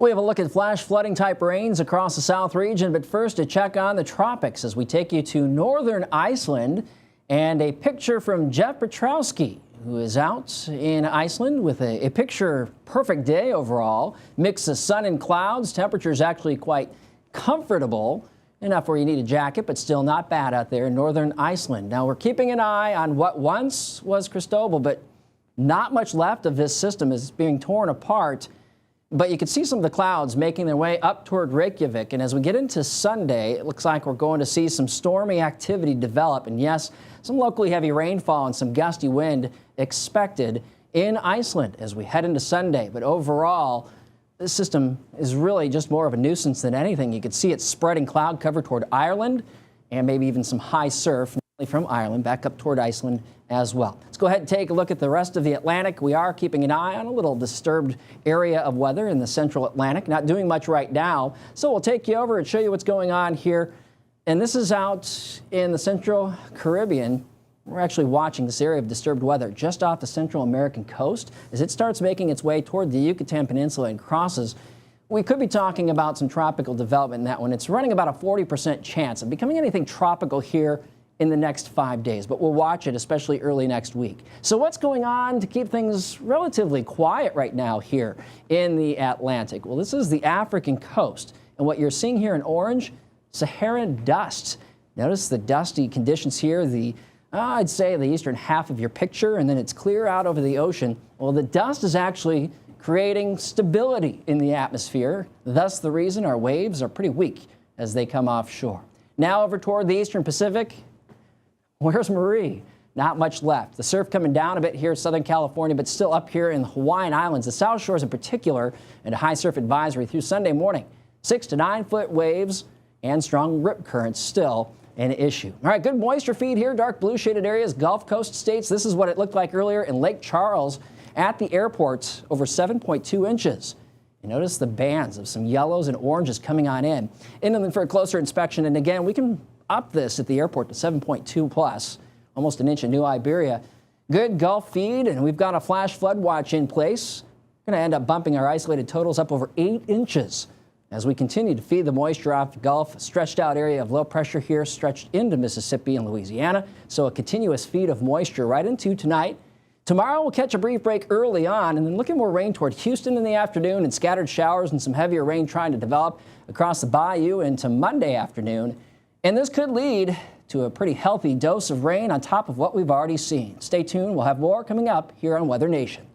We have a look at flash flooding type rains across the south region, but first a check on the tropics as we take you to northern Iceland and a picture from Jeff Petrowski, who is out in Iceland with a picture perfect day overall. Mix of sun and clouds. Temperatures actually quite comfortable. Enough where you need a jacket, but still not bad out there in northern Iceland. Now we're keeping an eye on what once was Cristobal, but not much left of this system is being torn apart. But you can see some of the clouds making their way up toward Reykjavik. And as we get into Sunday, it looks like we're going to see some stormy activity develop. And yes, some locally heavy rainfall and some gusty wind expected in Iceland as we head into Sunday. But overall, this system is really just more of a nuisance than anything. You can see it spreading cloud cover toward Ireland and maybe even some high surf from Ireland back up toward Iceland as well. Let's go ahead and take a look at the rest of the Atlantic. We are keeping an eye on a little disturbed area of weather in the central Atlantic. Not doing much right now, so we'll take you over and show you what's going on here. And this is out in the central Caribbean. We're actually watching this area of disturbed weather just off the Central American coast as it starts making its way toward the Yucatan Peninsula and crosses. We could be talking about some tropical development in that one. It's running about a 40% chance of becoming anything tropical here in the next 5 days, but we'll watch it, especially early next week. So what's going on to keep things relatively quiet right now here in the Atlantic? Well, this is the African coast, and what you're seeing here in orange, Saharan dust. Notice the dusty conditions here, I'd say the eastern half of your picture, and then it's clear out over the ocean. Well, the dust is actually creating stability in the atmosphere, thus the reason our waves are pretty weak as they come offshore. Now over toward the eastern Pacific. Where's Marie? Not much left. The surf coming down a bit here in Southern California, but still up here in the Hawaiian Islands, the South Shores in particular, and a high surf advisory through Sunday morning. 6 to 9 foot waves and strong rip currents still an issue. All right, good moisture feed here. Dark blue shaded areas, Gulf Coast states. This is what it looked like earlier in Lake Charles at the airport, over 7.2 inches. You notice the bands of some yellows and oranges coming on in. And then for a closer inspection, and again, we can up this at the airport to 7.2 plus, almost an inch in New Iberia. Good Gulf feed, and we've got a flash flood watch in place. We're going to end up bumping our isolated totals up over 8 inches as we continue to feed the moisture off the Gulf. Stretched out area of low pressure here stretched into Mississippi and Louisiana, so a continuous feed of moisture right into tonight. Tomorrow we'll catch a brief break early on and then look at more rain toward Houston in the afternoon and scattered showers and some heavier rain trying to develop across the bayou into Monday afternoon. And this could lead to a pretty healthy dose of rain on top of what we've already seen. Stay tuned. We'll have more coming up here on Weather Nation.